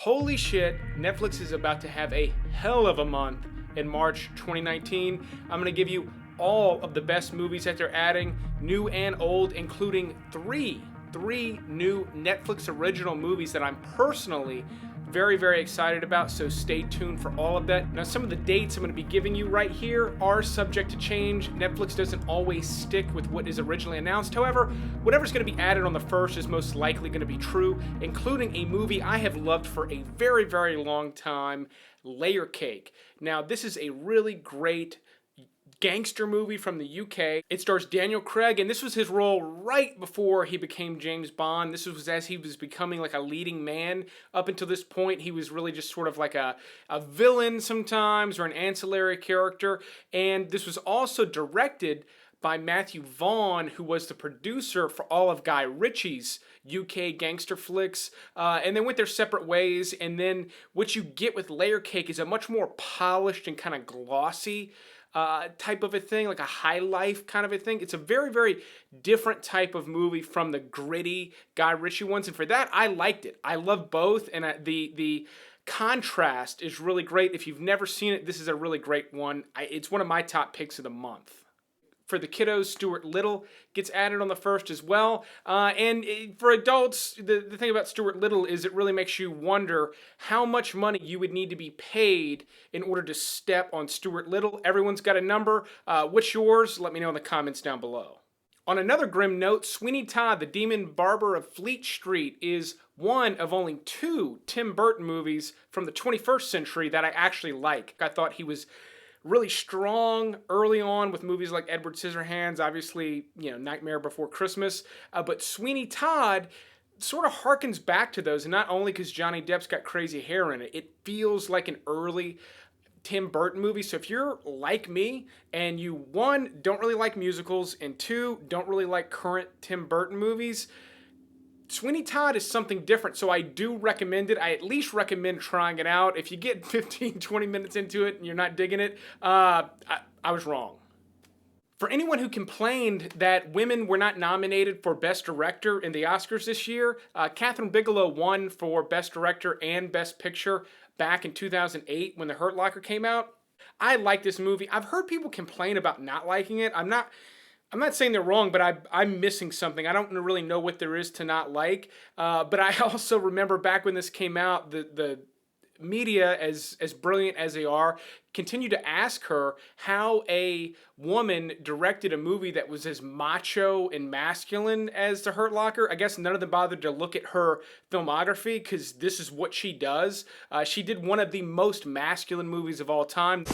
Holy shit, Netflix is about to have a hell of a month in March 2019. I'm gonna give you all of the best movies that they're adding, new and old, including three new Netflix original movies that I'm personally very excited about, so stay tuned for all of that. Now, some of the dates I'm going to be giving you right here are subject to change. Netflix doesn't always stick with what is originally announced. However, whatever's going to be added on the first is most likely going to be true, including a movie I have loved for a very long time, Layer Cake. Now, this is a really great gangster movie from the UK. It stars Daniel Craig, and this was his role right before he became James Bond. This was as he was becoming like a leading man. Up until this point, he was really just sort of like a villain sometimes, or an ancillary character. And this was also directed by Matthew Vaughn, who was the producer for all of Guy Ritchie's UK gangster flicks, and they went their separate ways. And then what you get with Layer Cake is a much more polished and kind of glossy type of a thing, like a high life kind of a thing. It's a very different type of movie from the gritty Guy Ritchie ones, and for that, I liked it. I love both, and the contrast is really great. If you've never seen it, this is a really great one. It's one of my top picks of the month. For the kiddos, Stuart Little gets added on the first as well. And for adults, the thing about Stuart Little is it really makes you wonder how much money you would need to be paid in order to step on Stuart Little. Everyone's got a number. What's yours? Let me know in the comments down below. On another grim note, Sweeney Todd, the demon barber of Fleet Street, is one of only two Tim Burton movies from the 21st century that I actually like. I thought he was really strong early on with movies like Edward Scissorhands, obviously, Nightmare Before Christmas. But Sweeney Todd sort of harkens back to those, and not only because Johnny Depp's got crazy hair in it. It feels like an early Tim Burton movie. So if you're like me and you, one, don't really like musicals, and two, don't really like current Tim Burton movies, Sweeney Todd is something different, so I do recommend it. I at least recommend trying it out. If you get 15-20 minutes into it and you're not digging it, I was wrong. For anyone who complained that women were not nominated for Best Director in the Oscars this year, Kathryn Bigelow won for Best Director and Best Picture back in 2008 when The Hurt Locker came out. I like this movie. I've heard people complain about not liking it. I'm not saying they're wrong, but I'm missing something. I don't really know what there is to not like. But I also remember back when this came out, the media, as brilliant as they are, continued to ask her how a woman directed a movie that was as macho and masculine as The Hurt Locker. I guess none of them bothered to look at her filmography, because this is what she does. She did one of the most masculine movies of all time.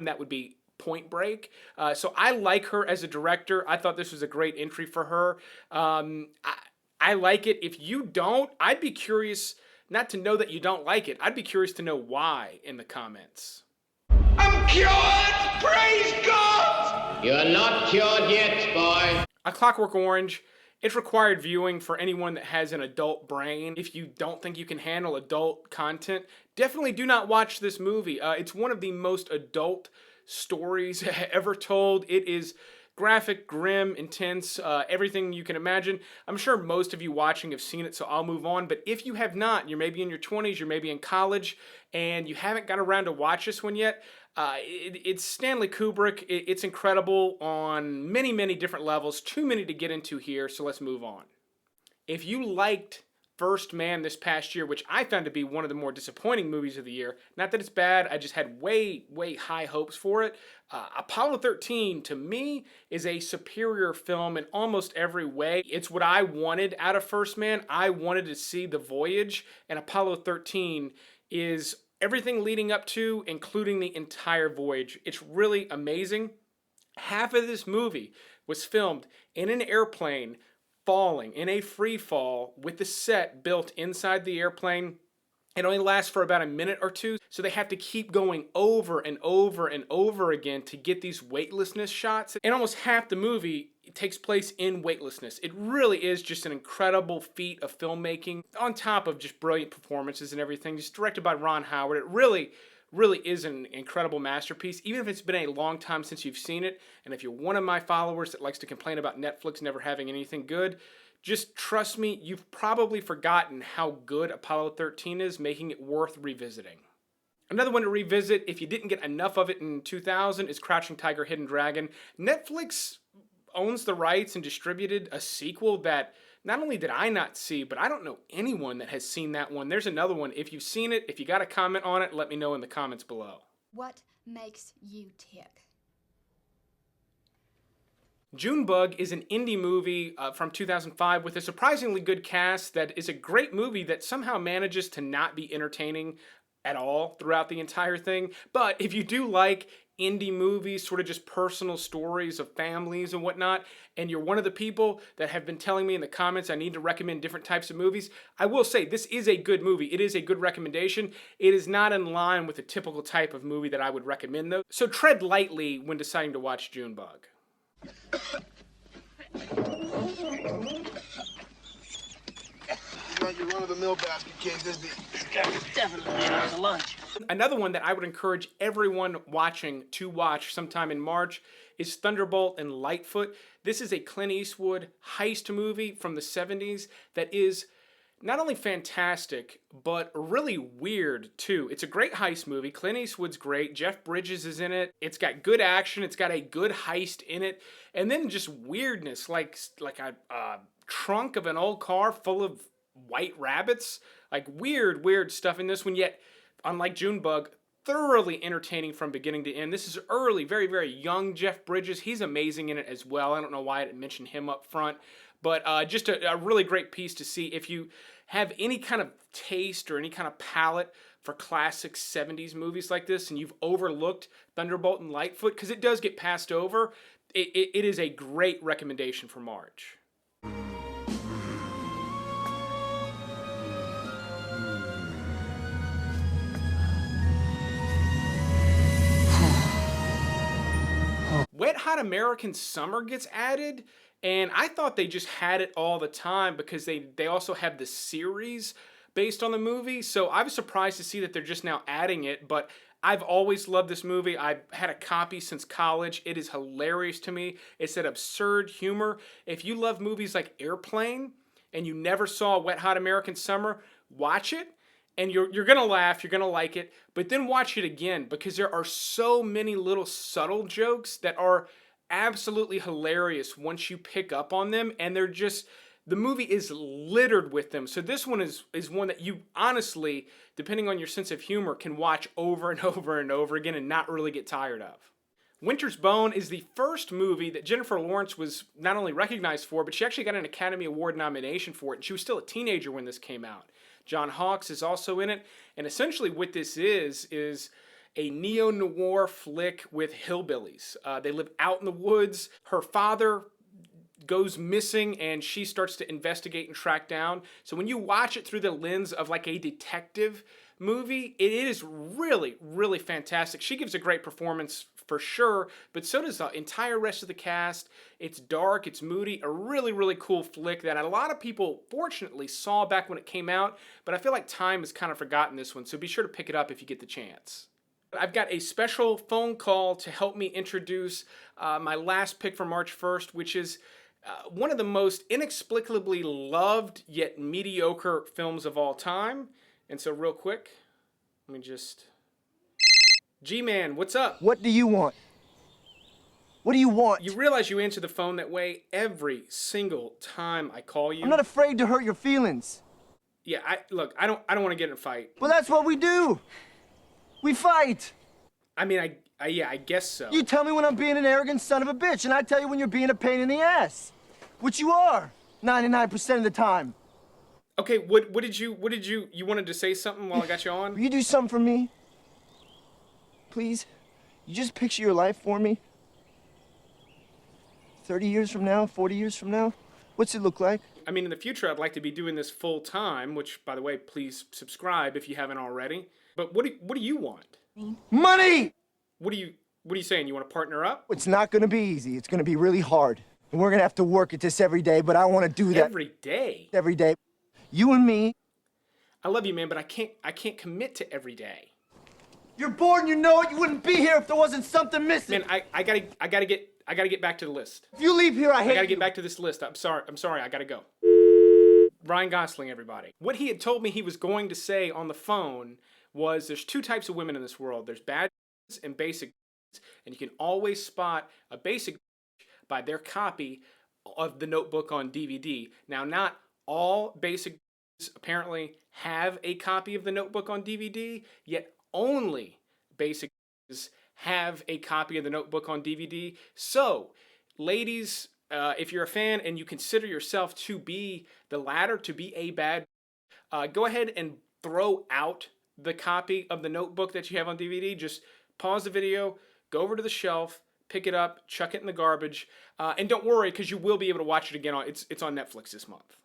That would be Point Break. So I like her as a director. I thought this was a great entry for her. I like it. If you don't, I'd be curious not to know that you don't like it. I'd be curious to know why in the comments. I'm cured! Praise God! You're not cured yet, boy. A Clockwork Orange. It's required viewing for anyone that has an adult brain. If you don't think you can handle adult content, definitely do not watch this movie. It's one of the most adult stories ever told. It is graphic, grim, intense, everything you can imagine. I'm sure most of you watching have seen it, so I'll move on. But if you have not, you're maybe in your 20s, you're maybe in college, and you haven't got around to watch this one yet, it's Stanley Kubrick. It's incredible on many different levels. Too many to get into here, so let's move on. If you liked First Man this past year, which I found to be one of the more disappointing movies of the year, not that it's bad, I just had way high hopes for it. Apollo 13, to me, is a superior film in almost every way. It's what I wanted out of First Man. I wanted to see the voyage, and Apollo 13 is everything leading up to, including the entire voyage. It's really amazing. Half of this movie was filmed in an airplane falling in a free fall with the set built inside the airplane. It only lasts for about a minute or two, so they have to keep going over and over again to get these weightlessness shots. And almost half the movie takes place in weightlessness. It really is just an incredible feat of filmmaking, on top of just brilliant performances and everything. Just directed by Ron Howard. It really really is an incredible masterpiece, even if it's been a long time since you've seen it. And if you're one of my followers that likes to complain about Netflix never having anything good, just trust me, you've probably forgotten how good Apollo 13 is, making it worth revisiting. Another one to revisit, if you didn't get enough of it in 2000, is Crouching Tiger, Hidden Dragon. Netflix owns the rights and distributed a sequel that not only did I not see, but I don't know anyone that has seen that one. There's another one. If you've seen it, if you got a comment on it, let me know in the comments below. What makes you tick? Junebug is an indie movie from 2005 with a surprisingly good cast that is a great movie that somehow manages to not be entertaining at all throughout the entire thing. But if you do like indie movies, sort of just personal stories of families and whatnot, and you're one of the people that have been telling me in the comments I need to recommend different types of movies, I will say this is a good movie. It is a good recommendation. It is not in line with the typical type of movie that I would recommend though, so tread lightly when deciding to watch Junebug. Your run-of-the-mill basket case, this guy's definitely out of lunch. Another one that I would encourage everyone watching to watch sometime in March is Thunderbolt and Lightfoot. This is a Clint Eastwood heist movie from the 70s that is not only fantastic, but really weird too. It's a great heist movie. Clint Eastwood's great. Jeff Bridges is in it. It's got good action. It's got a good heist in it. And then just weirdness, like a trunk of an old car full of white rabbits. Like weird stuff in this one, yet unlike Junebug, thoroughly entertaining from beginning to end. This is early, very young Jeff Bridges. He's amazing in it as well. I don't know why I didn't mention him up front, but just a really great piece to see. If you have any kind of taste or any kind of palate for classic 70s movies like this, and you've overlooked Thunderbolt and Lightfoot, because it does get passed over, it is a great recommendation for March. Wet Hot American Summer gets added, and I thought they just had it all the time because they also have the series based on the movie, so I was surprised to see that they're just now adding it, but I've always loved this movie. I've had a copy since college. It is hilarious to me. It's that absurd humor. If you love movies like Airplane and you never saw Wet Hot American Summer, watch it. And you're going to laugh, you're going to like it, but then watch it again because there are so many little subtle jokes that are absolutely hilarious once you pick up on them, and they're just, the movie is littered with them. So this one is one that you honestly, depending on your sense of humor, can watch over and over and over again and not really get tired of. Winter's Bone is the first movie that Jennifer Lawrence was not only recognized for, but she actually got an Academy Award nomination for it, and she was still a teenager when this came out. John Hawkes is also in it, and essentially what this is a neo-noir flick with hillbillies. They live out in the woods. Her father goes missing, and she starts to investigate and track down. So when you watch it through the lens of like a detective movie, it is really fantastic. She gives a great performance for sure, but so does the entire rest of the cast. It's dark, it's moody, a really cool flick that a lot of people fortunately saw back when it came out, but I feel like time has kind of forgotten this one, so be sure to pick it up if you get the chance. I've got a special phone call to help me introduce my last pick for March 1st, which is one of the most inexplicably loved yet mediocre films of all time. And so real quick, let me just... G-Man, what's up? What do you want? What do you want? You realize you answer the phone that way every single time I call you? I'm not afraid to hurt your feelings. Yeah, look, I don't want to get in a fight. Well, that's what we do. We fight. I mean, yeah, I guess so. You tell me when I'm being an arrogant son of a bitch, and I tell you when you're being a pain in the ass. Which you are, 99% of the time. Okay, what did you wanted to say something while I got you on? Will you do something for me? Please? You just picture your life for me? 30 years from now, 40 years from now? What's it look like? I mean, in the future, I'd like to be doing this full time, which, by the way, please subscribe if you haven't already. But what do you want? Money! What are you saying? You want to partner up? It's not gonna be easy. It's gonna be really hard. And we're gonna have to work at this every day, but I wanna do that. Every day? Every day. You and me. I love you, man, but I can't commit to every day. You're bored and you know it. You wouldn't be here if there wasn't something missing. Man, I gotta get back to the list. If you leave here, I hate I gotta you. get back to this list. I'm sorry, I gotta go. Ryan Gosling, everybody. What he had told me he was going to say on the phone was there's two types of women in this world. There's bad and basic, and you can always spot a basic by their copy of The Notebook on DVD. Now, not all basic apparently have a copy of The Notebook on DVD, yet only basic have a copy of The Notebook on DVD. So, ladies, if you're a fan and you consider yourself to be the latter, to be a bad, go ahead and throw out the copy of The Notebook that you have on DVD. Just pause the video, go over to the shelf, pick it up, chuck it in the garbage, and don't worry because you will be able to watch it again. It's on Netflix this month.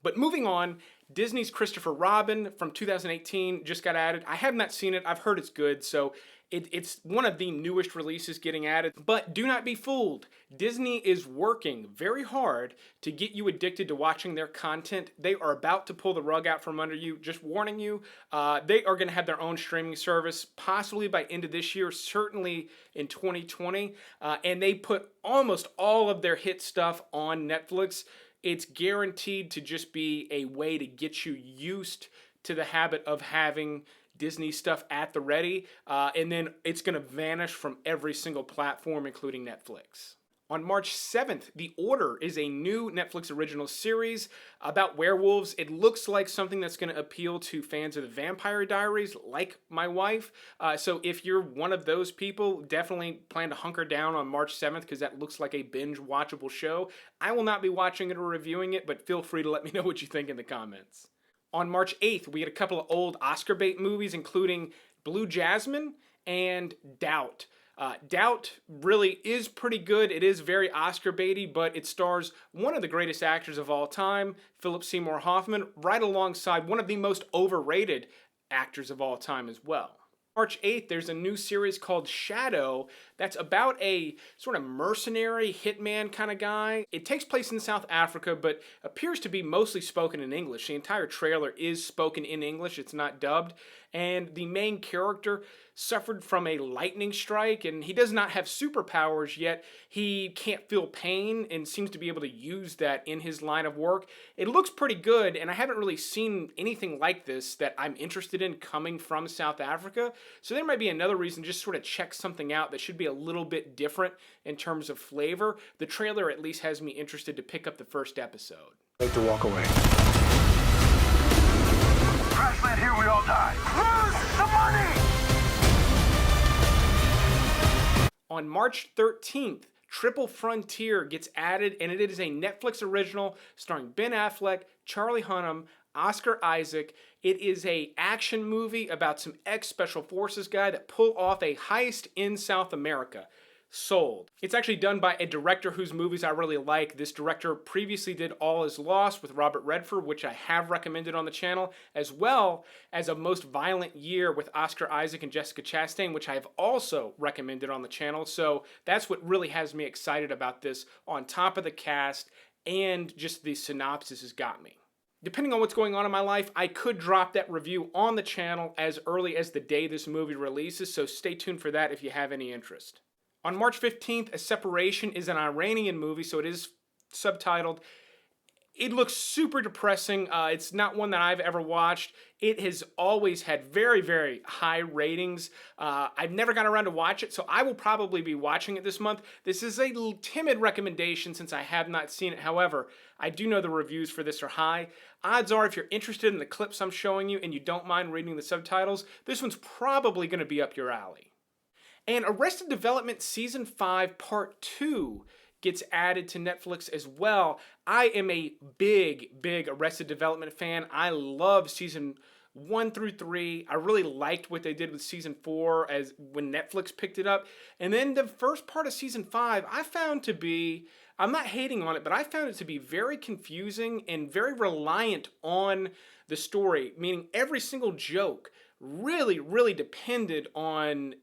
But moving on, Disney's Christopher Robin from 2018 just got added. I have not seen it. I've heard it's good, so it's one of the newest releases getting added. But do not be fooled. Disney is working very hard to get you addicted to watching their content. They are about to pull the rug out from under you. Just warning you, they are going to have their own streaming service, possibly by end of this year, certainly in 2020. And they put almost all of their hit stuff on Netflix. It's guaranteed to just be a way to get you used to the habit of having Disney stuff at the ready, and then it's going to vanish from every single platform, including Netflix. On March 7th, The Order is a new Netflix original series about werewolves. It looks like something that's going to appeal to fans of the Vampire Diaries, like my wife. So if you're one of those people, definitely plan to hunker down on March 7th because that looks like a binge-watchable show. I will not be watching it or reviewing it, but feel free to let me know what you think in the comments. On March 8th, we had a couple of old Oscar bait movies, including Blue Jasmine and Doubt. Doubt really is pretty good. It is very Oscar baity, but it stars one of the greatest actors of all time, Philip Seymour Hoffman, right alongside one of the most overrated actors of all time as well. March 8th, there's a new series called Shadow that's about a sort of mercenary hitman kind of guy. It takes place in South Africa, but appears to be mostly spoken in English. The entire trailer is spoken in English, it's not dubbed. And the main character suffered from a lightning strike, and he does not have superpowers, yet he can't feel pain and seems to be able to use that in his line of work. It looks pretty good, and I haven't really seen anything like this that I'm interested in coming from South Africa. So there might be another reason just sort of check something out that should be a little bit different in terms of flavor. The trailer at least has me interested to pick up the first episode. I hate to walk away. Crash land here, we all die. Lose the money! On March 13th, Triple Frontier gets added, and it is a Netflix original starring Ben Affleck, Charlie Hunnam, Oscar Isaac. It is a action movie about some ex-Special Forces guy that pull off a heist in South America. Sold. It's actually done by a director whose movies I really like. This director previously did All Is Lost with Robert Redford, which I have recommended on the channel, as well as A Most Violent Year with Oscar Isaac and Jessica Chastain, which I have also recommended on the channel. So that's what really has me excited about this, on top of the cast and just the synopsis has got me. Depending on what's going on in my life, I could drop that review on the channel as early as the day this movie releases, so stay tuned for that if you have any interest. On March 15th, A Separation is an Iranian movie, so it is subtitled. It looks super depressing. It's not one that I've ever watched. It has always had very, very high ratings. I've never got around to watch it, so I will probably be watching it this month. This is a timid recommendation since I have not seen it. However, I do know the reviews for this are high. Odds are if you're interested in the clips I'm showing you and you don't mind reading the subtitles, this one's probably going to be up your alley. And Arrested Development Season 5 Part 2 gets added to Netflix as well. I am a big, big Arrested Development fan. I love Season 1 through 3. I really liked what they did with Season 4 as when Netflix picked it up. And then the first part of Season 5 I found to be, I'm not hating on it, but I found it to be very confusing and very reliant on the story, meaning every single joke really, really depended on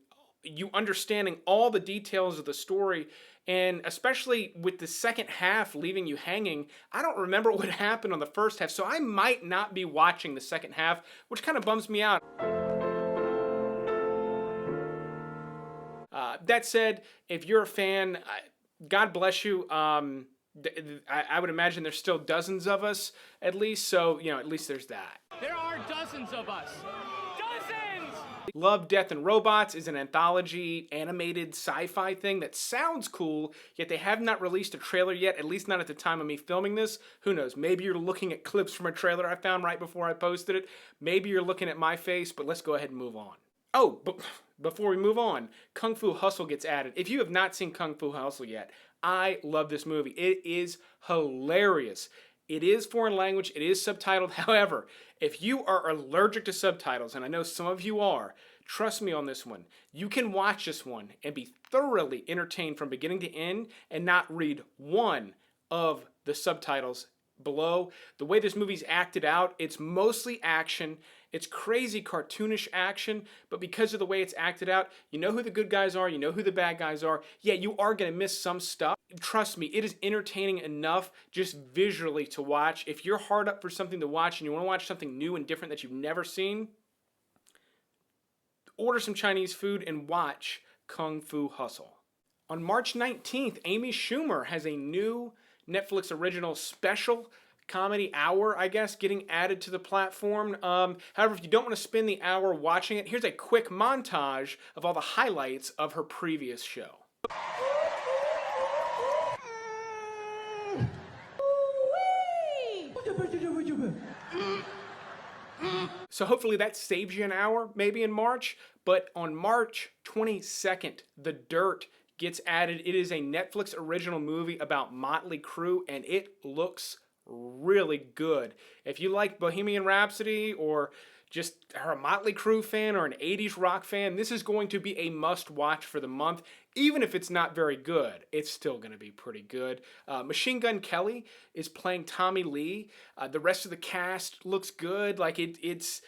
you understanding all the details of the story, and especially with the second half leaving you hanging. I don't remember what happened on the first half, so I might not be watching the second half, which kind of bums me out. That said, if you're a fan, God bless you. I would imagine there's still dozens of us at least, so at least there's that. There are dozens of us. Dozens! Love, Death, and Robots is an anthology animated sci-fi thing that sounds cool, yet they have not released a trailer yet, at least not at the time of me filming this. Who knows? Maybe you're looking at clips from a trailer I found right before I posted it. Maybe you're looking at my face, but let's go ahead and move on. Oh, but before we move on, Kung Fu Hustle gets added. If you have not seen Kung Fu Hustle yet, I love this movie. It is hilarious. It is foreign language. It is subtitled. However, if you are allergic to subtitles, and I know some of you are, trust me on this one. You can watch this one and be thoroughly entertained from beginning to end and not read one of the subtitles below. The way this movie's acted out, it's mostly action. It's crazy cartoonish action, but because of the way it's acted out, you know who the good guys are, you know who the bad guys are. Yeah, you are going to miss some stuff. Trust me, it is entertaining enough just visually to watch. If you're hard up for something to watch and you want to watch something new and different that you've never seen, order some Chinese food and watch Kung Fu Hustle. On March 19th, Amy Schumer has a new Netflix original special comedy hour, I guess, getting added to the platform. However, if you don't want to spend the hour watching it, here's a quick montage of all the highlights of her previous show. So hopefully that saves you an hour, maybe in March. But on March 22nd, The Dirt gets added. It is a Netflix original movie about Motley Crue, and it looks really good. If you like Bohemian Rhapsody or just are a Motley Crue fan or an 80s rock fan, this is going to be a must-watch for the month. Even if it's not very good, it's still going to be pretty good. Machine Gun Kelly is playing Tommy Lee. The rest of the cast looks good. Like it's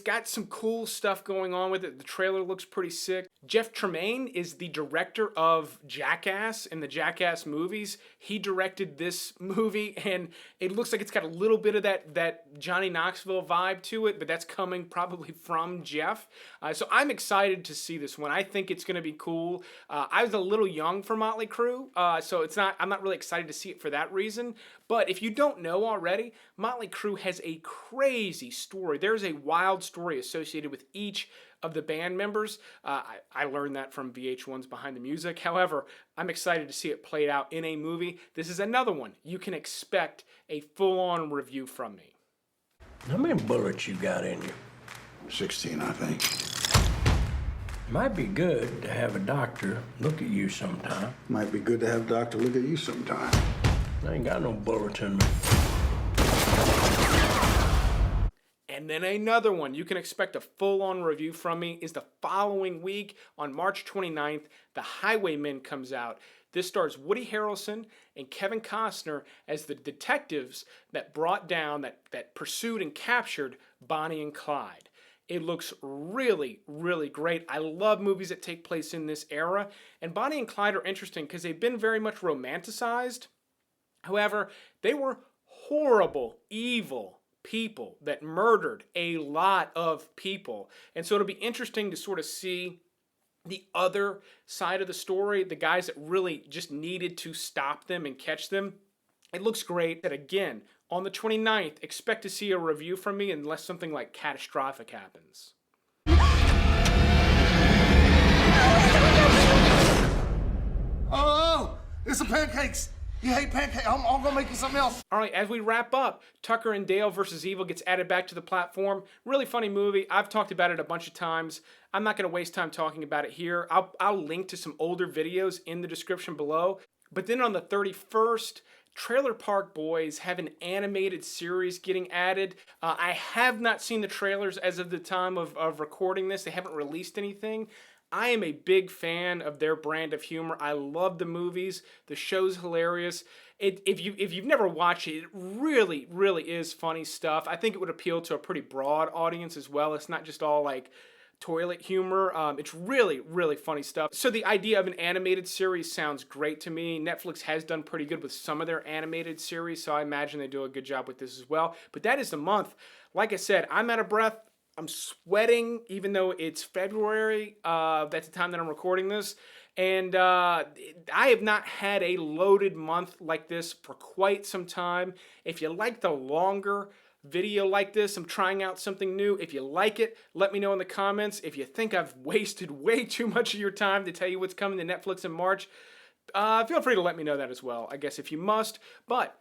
got some cool stuff going on with it. The trailer looks pretty sick. Jeff Tremaine is the director of Jackass and the Jackass movies. He directed this movie, and it looks like it's got a little bit of that Johnny Knoxville vibe to it, but that's coming probably from Jeff. So I'm excited to see this one. I think it's going to be cool. I was a little young for Motley Crue, so I'm not really excited to see it for that reason. But if you don't know already, Motley Crue has a crazy story. There's a wild story associated with each of the band members. I learned that from VH1's Behind the Music. However, I'm excited to see it played out in a movie. This is another one. You can expect a full-on review from me. How many bullets you got in you? 16, I think. Might be good to have a doctor look at you sometime. Might be good to have a doctor look at you sometime. I ain't got no bullets in me. And then another one you can expect a full-on review from me is the following week on March 29th, The Highwaymen comes out. This stars Woody Harrelson and Kevin Costner as the detectives that brought down, that pursued and captured Bonnie and Clyde. It looks really, really great. I love movies that take place in this era. And Bonnie and Clyde are interesting because they've been very much romanticized. However, they were horrible, evil people that murdered a lot of people. And so it'll be interesting to sort of see the other side of the story, the guys that really just needed to stop them and catch them. It looks great. That again, on the 29th, expect to see a review from me unless something like catastrophic happens. Oh, it's the pancakes. You hate pancakes. I'm gonna make you something else. All right, as we wrap up, Tucker and Dale versus Evil gets added back to the platform. Really funny movie. I've talked about it a bunch of times. I'm not going to waste time talking about it here. I'll link to some older videos in the description below. But then on the 31st, Trailer Park Boys have an animated series getting added. I have not seen the trailers as of the time of recording this. They haven't released anything. I am a big fan of their brand of humor. I love the movies. The show's hilarious. If you've never watched it, it really, really is funny stuff. I think it would appeal to a pretty broad audience as well. It's not just all like toilet humor. It's really, really funny stuff. So the idea of an animated series sounds great to me. Netflix has done pretty good with some of their animated series, so I imagine they do a good job with this as well. But that is the month. Like I said, I'm out of breath. I'm sweating, even though it's February. That's the time that I'm recording this. And I have not had a loaded month like this for quite some time. If you like the longer video like this, I'm trying out something new. If you like it, let me know in the comments. If you think I've wasted way too much of your time to tell you what's coming to Netflix in March, feel free to let me know that as well, I guess, if you must. But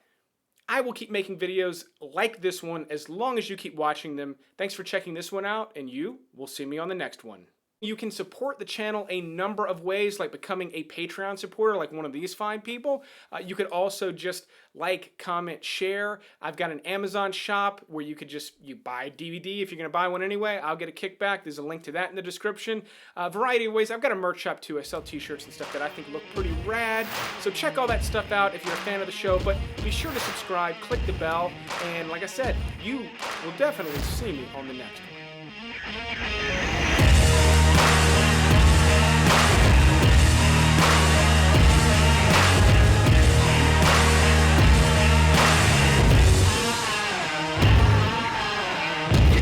I will keep making videos like this one as long as you keep watching them. Thanks for checking this one out, and you will see me on the next one. You can support the channel a number of ways, like becoming a Patreon supporter, like one of these fine people. You could also just like, comment, share. I've got an Amazon shop where you could you buy a DVD if you're going to buy one anyway. I'll get a kickback. There's a link to that in the description. A variety of ways. I've got a merch shop too. I sell t-shirts and stuff that I think look pretty rad. So check all that stuff out if you're a fan of the show. But be sure to subscribe, click the bell, and like I said, you will definitely see me on the next one.